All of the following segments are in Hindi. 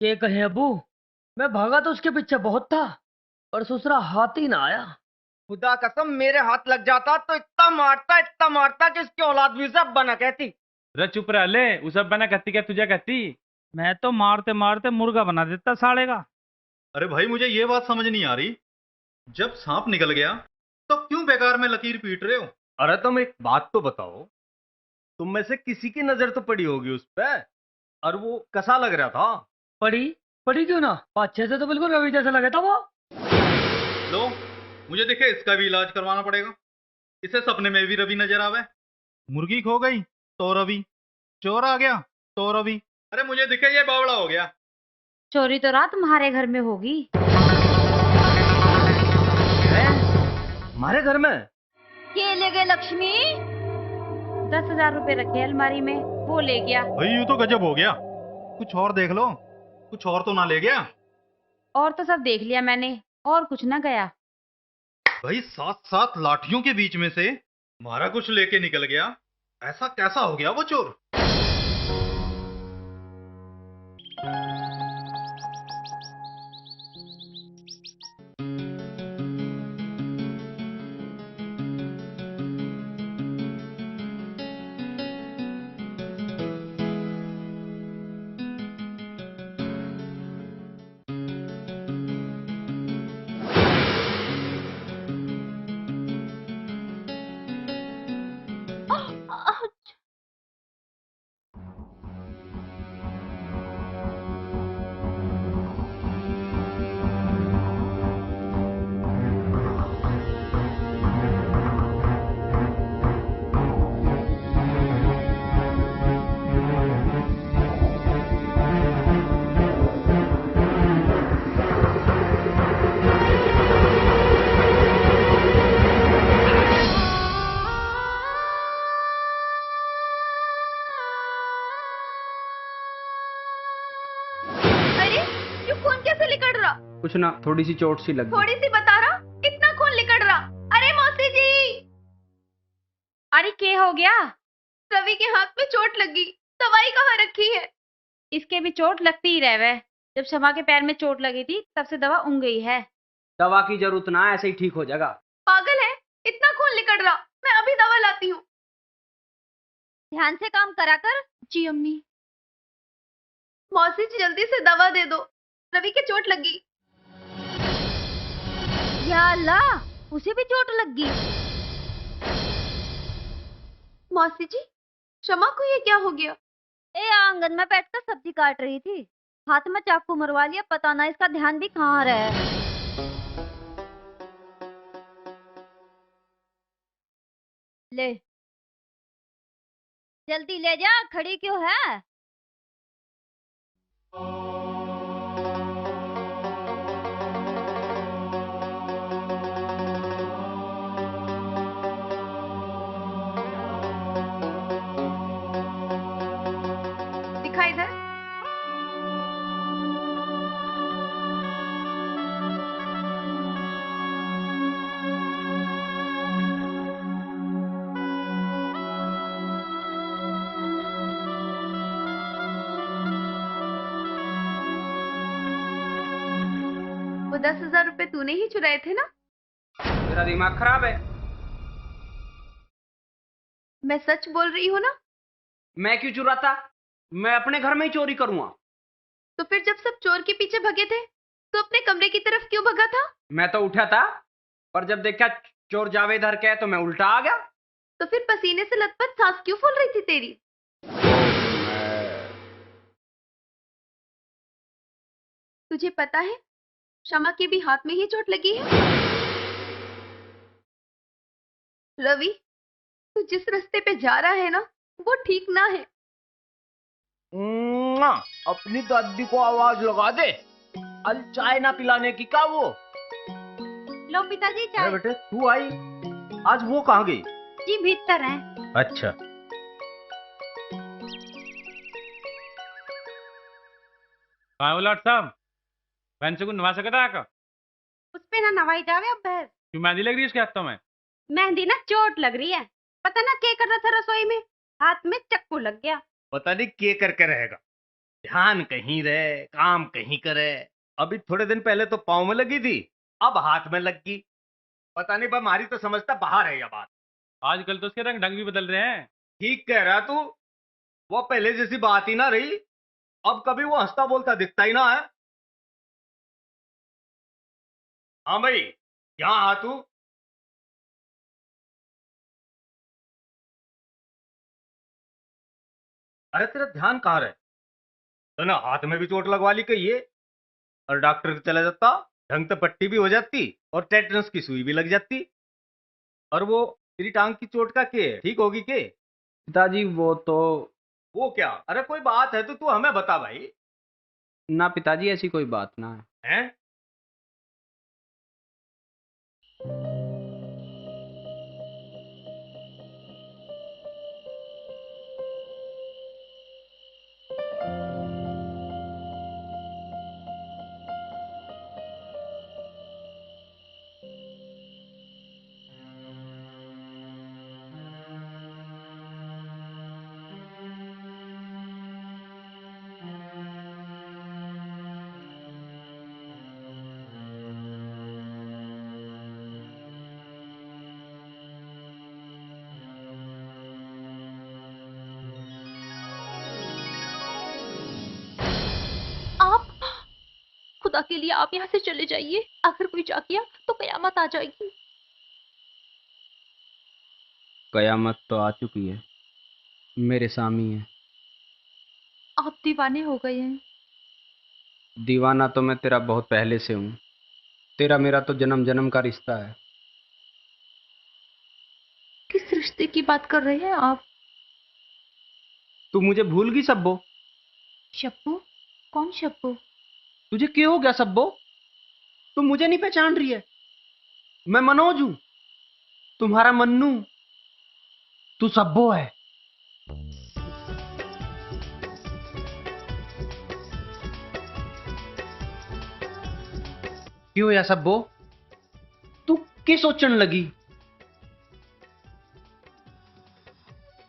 ये कहे अबू, मैं भागा तो उसके पीछे बहुत था, पर ससुरा हाथ ही ना आया। खुदा कसम मेरे हाथ लग जाता तो इतना मारता कि इसकी औलाद भी सब बना कहती। रे चुप रह ले। उस अब बना कहती क्या तुझे कहती? मैं तो मारते मारते मुर्गा बना देता साले का। अरे भाई मुझे ये बात समझ नहीं आ रही, जब सांप निकल गया तो क्यों बेकार में लकीर पीट रहे हो? अरे तुम एक बात तो बताओ, तुम में से किसी की नजर तो पड़ी होगी उस पे, और वो कैसा लग रहा था? पड़ी पड़ी क्यों ना, अच्छे से तो बिल्कुल रवि जैसा लगा था वो। लो, मुझे देखे इसका भी इलाज करवाना पड़ेगा। इसे सपने में भी रवि नजर आवे। मुर्गी खो गई तो रवि, चोर आ गया तो रवि। अरे मुझे दिखे ये बावड़ा हो गया। चोरी तो रात तुम्हारे घर में होगी। हमारे घर में? ये ले गए लक्ष्मी। 10,000 रुपए रखे अलमारी में, वो ले गया। भाई यूं तो गजब हो गया। कुछ और देख लो, कुछ और तो ना ले गया? और तो सब देख लिया मैंने, और कुछ ना गया। भाई 7-7 लाठियों के बीच में से हमारा कुछ लेके निकल गया। ऐसा कैसा हो गया वो चोर? कुछ ना, थोड़ी सी चोट सी लगी। थोड़ी सी बता रहा, इतना खून निकल रहा। अरे मौसी जी, अरे क्या हो गया? रवि के हाथ में चोट लगी, दवाई कहाँ रखी है? इसके भी चोट लगती ही रहे। जब शमा के पैर में चोट लगी थी तब से दवा उंग गई है। दवा की जरूरत ना, ऐसे ही ठीक हो जाएगा। पागल है, इतना खून निकल रहा, मैं अभी दवा लाती हूँ। ध्यान से काम करा कर। जी अम्मी। मौसी जी जल्दी से दवा दे दो, रवि के चोट लगी। या अल्लाह, उसे भी चोट लग गई। मौसी जी, शमा को ये क्या हो गया? आंगन में बैठकर सब्जी काट रही थी, हाथ में चाकू मरवा लिया, पता ना इसका ध्यान भी कहाँ रहा है। ले, जल्दी ले जा, खड़ी क्यों है? दिखा इधर। वो 10,000 रुपए तूने ही चुराए थे ना? मेरा दिमाग खराब है। मैं सच बोल रही हूँ ना? मैं क्यों चुराता? मैं अपने घर में ही चोरी करूंगा। तो फिर जब सब चोर के पीछे भगे थे तो अपने कमरे की तरफ क्यों भगा था? मैं तो उठा था, पर जब देखा चोर जावेद हर के तो मैं उल्टा आ गया। तो फिर पसीने से लथपथ सांस क्यों फूल रही थी तेरी? तुझे पता है शमा के भी हाथ में ही चोट लगी है। रवि, तू जिस रास्ते पे जा रहा है ना, वो ठीक ना है। अपनी दादी को आवाज लगा दे, अल चाय ना पिलाने की का वो। लो पिताजी अरे चाय। बेटे तू आई, आज वो कहाँ गई? जी भीतर है। अच्छा। काय उलट साहब, बहन से को नवा सकता है का? उस पे ना नवाई जावे अब बहस। क्यों मेहंदी लग रही है उसके हाथों में? मेहंदी ना चोट लग रही है, पता ना क्या कर रहा था रसोई में, हाथ में चक्कू लग गया। पता नहीं के करके रहेगा। ध्यान कहीं रहे, काम कहीं करे। अभी थोड़े दिन पहले तो पाँव में लगी थी, अब हाथ में लग गई। पता नहीं हमारी तो समझता बाहर है ये बात। आजकल तो उसके रंग ढंग भी बदल रहे हैं। ठीक कह रहा तू, वो पहले जैसी बात ही ना रही। अब कभी वो हंसता बोलता दिखता ही ना है। हाँ भाई, यहाँ आ तू। अरे तेरा ध्यान कहाँ रहे? तो ना हाथ में भी चोट लगवा ली कही है, और डॉक्टर के चला जाता, ढंग से पट्टी भी हो जाती और टेटनस की सुई भी लग जाती। और वो तेरी टांग की चोट का क्या है, ठीक होगी के? पिताजी वो क्या? अरे कोई बात है तो तू हमें बता भाई। ना पिताजी, ऐसी कोई बात ना है। हैं? आप, खुदा के लिए आप यहाँ से चले जाइए। अगर कोई जा गया तो कयामत आ जाएगी। कयामत तो आ चुकी है, मेरे सामने है। आप दीवाने हो गए हैं। दीवाना तो मैं तेरा बहुत पहले से हूँ। तेरा मेरा तो जन्म जन्म का रिश्ता है। किस रिश्ते की बात कर रहे हैं आप? तू मुझे भूल गई सब्बो? शब्बू? कौन शब्बू? तुझे क्यों हो गया सब्बो? तू मुझे नहीं पहचान रही है? मैं मनोज हूँ, तुम्हारा मन्नू। तू सब्बो है। क्यों या सब्बो? तू क्या सोचने लगी?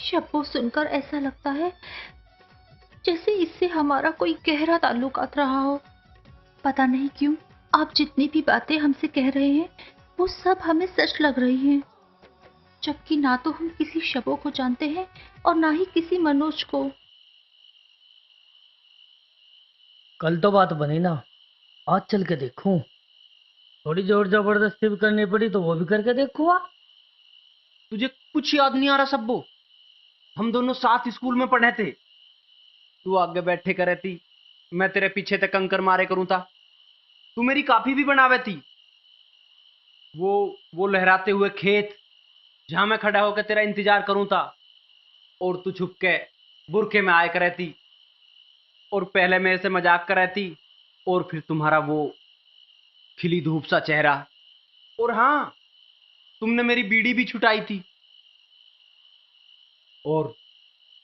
शब्बू सुनकर ऐसा लगता है जैसे इससे हमारा कोई गहरा ताल्लुकात रहा हो। पता नहीं क्यों आप जितनी भी बातें हमसे कह रहे हैं वो सब हमें सच लग रही हैं, जबकि ना तो हम किसी शब्बू को जानते हैं और ना ही किसी मनोज को। कल तो बात बनी ना, आज चल के देखूं। थोड़ी जोर जबरदस्ती भी करनी पड़ी तो वो भी करके देखूंगा। तुझे कुछ याद नहीं आ रहा सब्बो? हम दोनों साथ स्कूल में पढ़े थे। तू आगे बैठे करे थी, मैं तेरे पीछे ते कंकर मारे करूं था। तू मेरी काफी भी बनावे थी। वो लहराते हुए खेत जहां मैं खड़ा होकर तेरा इंतजार करूं था, और तू छुप के बुरखे में आए करे थी, और पहले मेरे से मजाक करे थी, और फिर तुम्हारा वो खिली धूप सा चेहरा, और हाँ, तुमने मेरी बीड़ी भी छुटाई थी, और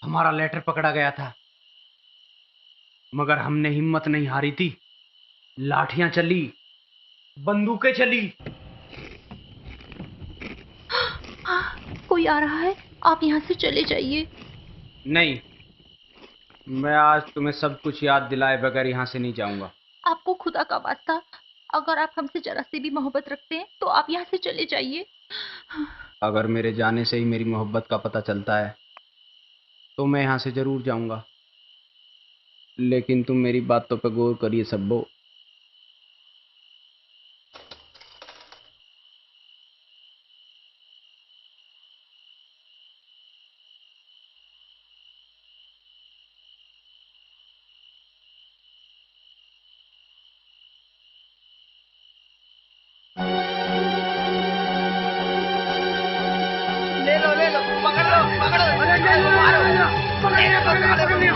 हमारा लेटर पकड़ा गया था। मगर हमने हिम्मत नहीं हारी थी। लाठियां चली, बंदूकें चली। हाँ, कोई आ रहा है। आप यहाँ से चले जाइए। नहीं, मैं आज तुम्हें सब कुछ याद दिलाए बगैर यहाँ से नहीं जाऊंगा। आपको खुदा का वास्ता, अगर आप हमसे जरा सी भी मोहब्बत रखते हैं तो आप यहाँ से चले जाइए। अगर मेरे जाने से ही मेरी मोहब्बत का पता चलता है तो मैं यहाँ से जरूर जाऊंगा, लेकिन तुम मेरी बातों पर गौर करिए सब्बो। ले लो, पकड़ लो, पकड़ो। अरे मारो, पकड़ लियो।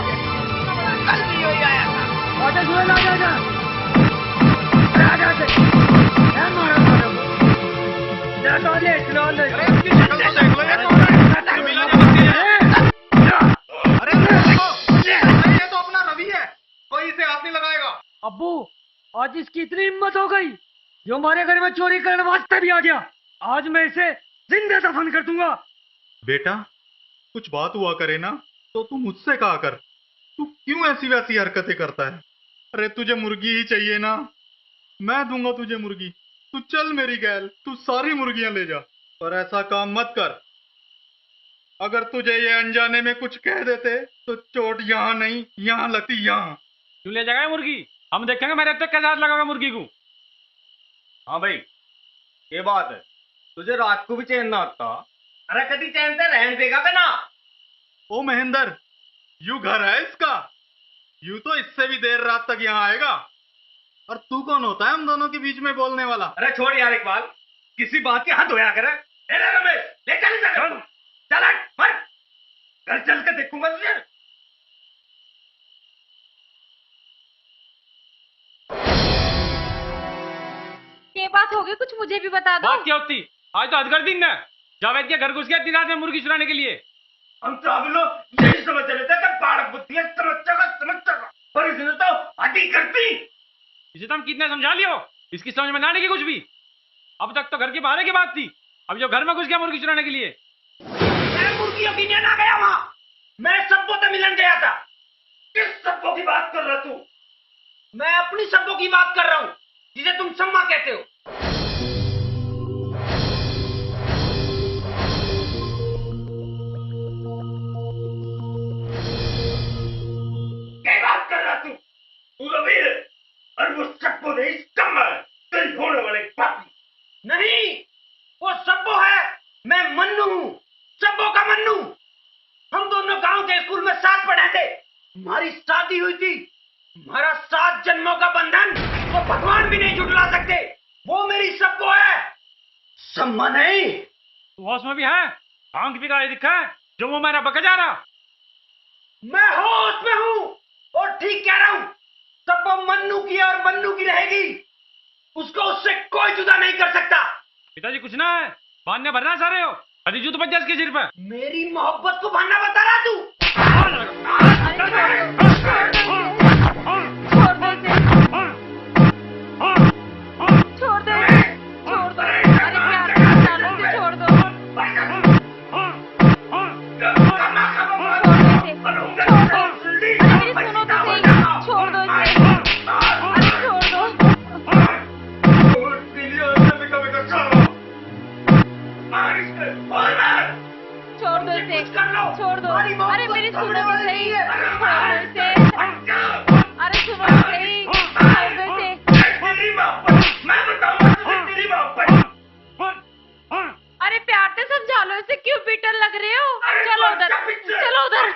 कल भी यही आया था। आजा सुहेल, आजा आजा। अरे आजा आजा। क्या मारा मारा? नॉलेज। अरे इसकी शक्ल तो देख लो, ये कौन है? ये मिला बच्ची है। अरे देखो, ये तो अपना रवि है, कोई इसे हाथ नहीं लगाएगा। अब्बू, आज इसकी इतनी हिम्मत हो गई जो हमारे घर में चोरी करने वास्ते भी आ गया। आज मैं इसे जिंदा दफन कर दूंगा। बेटा, कुछ बात हुआ करे ना तो तू मुझसे कहा कर। तू क्यों ऐसी वैसी हरकतें करता है? अरे तुझे मुर्गी ही चाहिए ना, मैं दूंगा तुझे मुर्गी। तू चल मेरी गैल, तू सारी मुर्गियां ले जा। पर ऐसा काम मत कर, अगर तुझे ये अनजाने में कुछ कह देते तो चोट यहाँ नहीं, यहाँ लगती यहाँ। क्यों ले जाएगा ये मुर्गी? हम देखेंगे मेरे तो कैसे हाथ लगाओगा मुर्गी को। हाँ भाई, ये बात है, तुझे रात को भी चैन ना आता। अरे कभी चैन से रहने देगा बे ना। ओ महेंद्र, यू घर है इसका, यू तो इससे भी देर रात तक यहाँ आएगा। और तू कौन होता है हम दोनों के बीच में बोलने वाला? अरे छोड़ यार इकबाल, किसी बात की हद होया करे। ले रमेश, ले चल इसे घर को। चल हट, मत। घर चल के देखूंगा तुझे। ये बात होगी, कुछ मुझे भी बता दो। बात क्या होती? आज तो हदगर्द दिन है। जावेद के घर घुस गया इतनी रात में मुर्गी चुराने के लिए। हम तो आप लोग यही समझ रहे थे कि बाढ़ बुद्धि है, समझ और इसने तो हदी करती। इसे तो हम कितने समझा लियो, इसकी समझ में ना आने की कुछ भी। अब तक तो घर के बाहर की बात थी, अब जो घर में घुस गया मुर्गी चुराने के लिए। मैं मुर्गियों की नहीं आ गया वहां, मैं सब्बों से मिलन गया था। किस सब्बों की बात कर रहा तू? मैं अपनी सब्बों की बात कर रहा हूं, जिसे तुम सम्मा कहते हो। क्या बात कर रहा तू रवि है, और वो सब्बों नहीं सम्मा है, तेरी होने वाले पापी। नहीं, वो सब्बो है, मैं मन्नू हूं, सब्बो का मन्नू। हम दोनों गांव के स्कूल में साथ पढ़े थे, हमारी शादी हुई थी। हमारा 7 जन्मों का बंधन वो भगवान भी नहीं जुटला सकते। वो मेरी सब्बो है, सम्मा नहीं। तू होश में भी है? आंख भी काली दिखा है जो वो मेरा बका जा रहा। मैं होश में हूं और ठीक कह रहा हूं। सब्बो मन्नू की है और मन्नू की रहेगी, उसको उससे कोई जुदा नहीं कर सकता। पिताजी कुछ ना है, बांधने भरना चाह रहे हो? अभी जूत बच जा इसके सिर पर। मेरी मोहब्बत को भाना बता रहा तू। छोड़ दो, अरे प्यार से डालो इसे, छोड़ दो। अरे मेरी सुनो तो सही, छोड़ दो इसे, अरे छोड़ दो। छोड़ दो इसे, छोड़ दो। अरे मेरी सुनो तो सही, छोड़ दो इसे। अरे सुनो तो सही, छोड़ दो इसे। अरे प्यार से समझा लो इसे, क्यों पीटन लग रहे हो? चलो उधर, चलो उधर।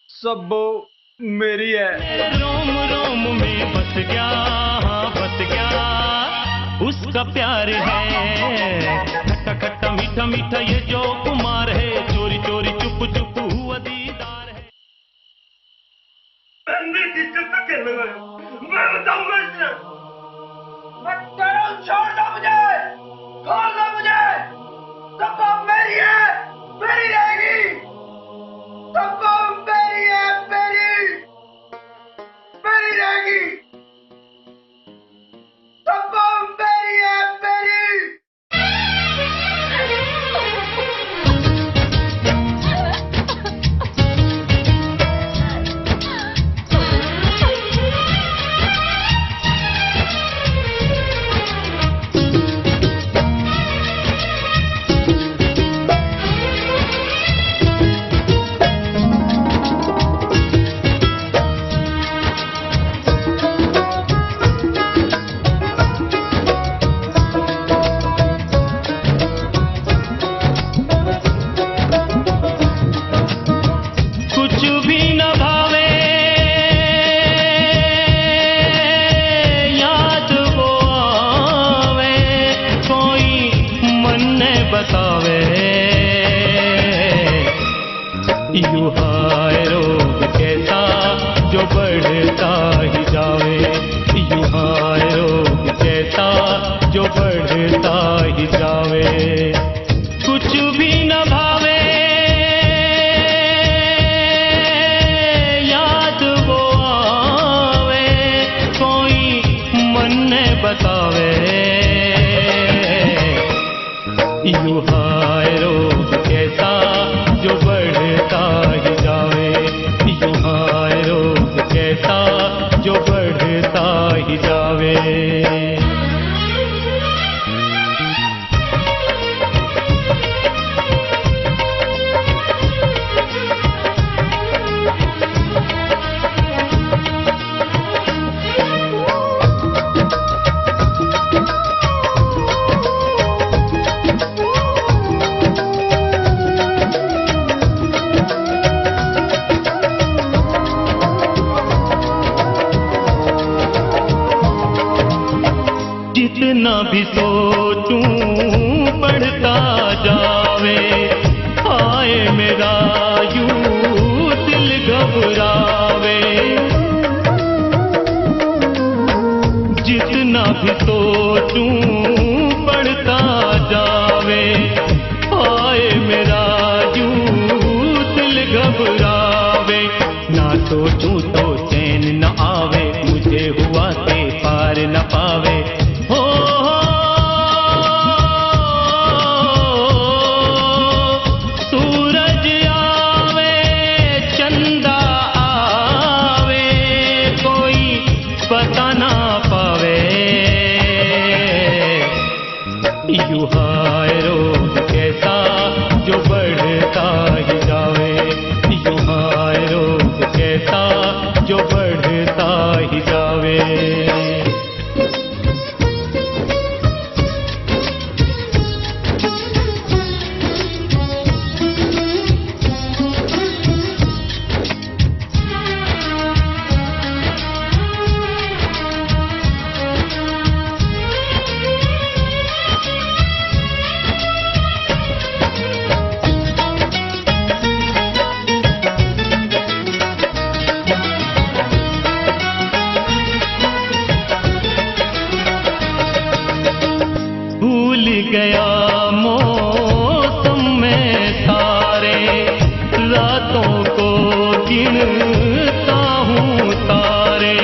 सब्बो मेरी है। रोम रोम में बस गया, हाँ बस गया, उसका प्यार है। खट्टा खट्टा मीठा मीठा ये जो कुमार है, चोरी चोरी चुप चुप हुआ दीदार है। मैं बताऊंगा इसे। मैं कह रहा हूं, छोड़ दो मुझे, छोड़ दो मुझे। सब्बो मेरी है, मेरी रहेगी। सब्बो मेरी है, मेरी रहेगी। सब्बो मेरी है, मेरी। कुछ भी न भावे याद वो आवे, कोई मन ने बतावे। यूं हाय रोग कैसा जो बढ़ता ही जावे, यूं हाय रोग कैसा जो बढ़ता ही जावे। कुछ भी न भावे याद वो आवे, कोई मन ने बतावे। जितना भी सोचूं बढ़ता जावे, आए मेरा यूं दिल घबरावे। जितना भी सोचूं बढ़ता जावे, आए मेरा यूं दिल घबरावे। ना सोचूं तो चैन न आवे, मुझे हुआ के पार न पावे। हो सूरज आवे चंदा आवे, कोई पता ना पावे। यूं हाय रोग कैसा जो बढ़ता ही जावे, यूं हाय रोग कैसा जो बढ़ता ही जावे। भूल गया मौसम में सारे, रातों को गिनता हूँ तारे।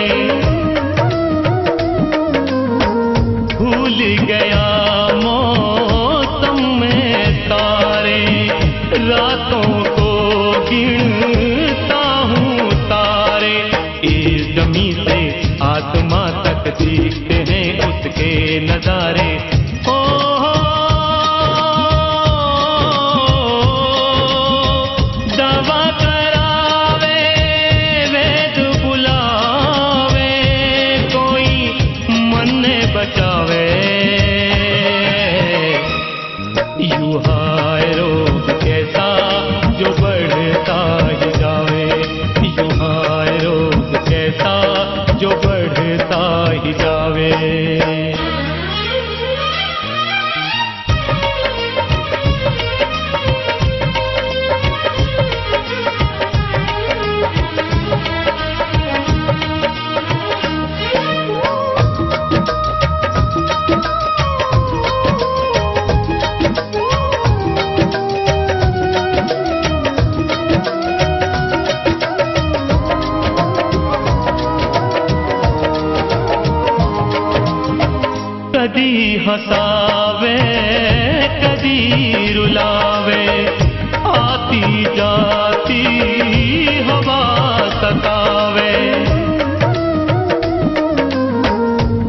भूल गया मौसम में तारे, रातों को गिनता हूँ तारे। इस जमी से आत्मा तक दिखते हैं उसके नजारे। दवा करावे वेद बुलावे, कोई मन बचावे। यूं हाय रोग कैसा जो बढ़ता ही जावे, यूं हाय रोग कैसा जो बढ़ता ही जावे। कदी हंसावे कदी रुलावे, आती जाती हवा सतावे।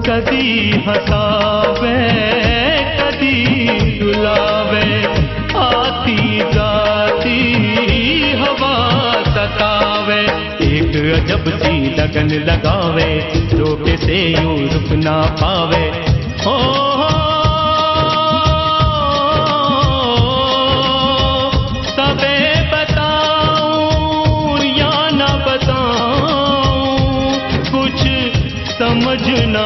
कदी हंसावे कदी रुलावे, आती जाती हवा सतावे। एक अजब सी लगन लगावे, रोके से यूं रुक ना पावे। हो सबे बताऊं या ना बताऊं, कुछ समझ ना